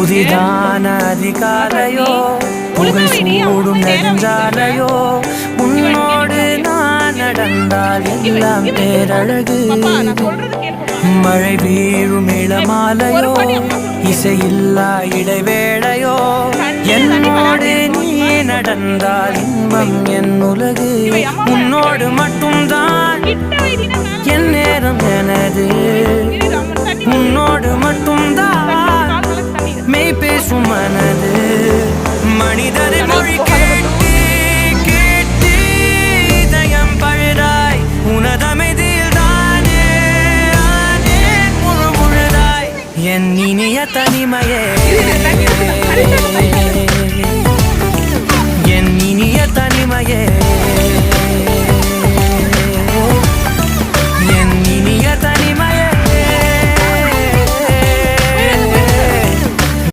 புதிதான அதிகாலையோ புகழ் சூடும் நெடுஞ்சாலையோ உன்னோடு நான் நடந்தால் எல்லாம் பேரழகு மழை வீழும் இளமாலையோ இசையில்லா இடைவேளையோ என்னோடு நீ நடந்தால் இன்பம் என் உலகு உன்னோடு மட்டும்தான் என் நேரம் எனது உன்னோடு மட்டும்தான் மெய் பேசும் மனது மனிதரின் மொழி கேட்டு கேட்டு இதயம் பழுதாய் உனதமைதில் தானே ஆனே முழு முழுதாய் என் இனிய தனிமையே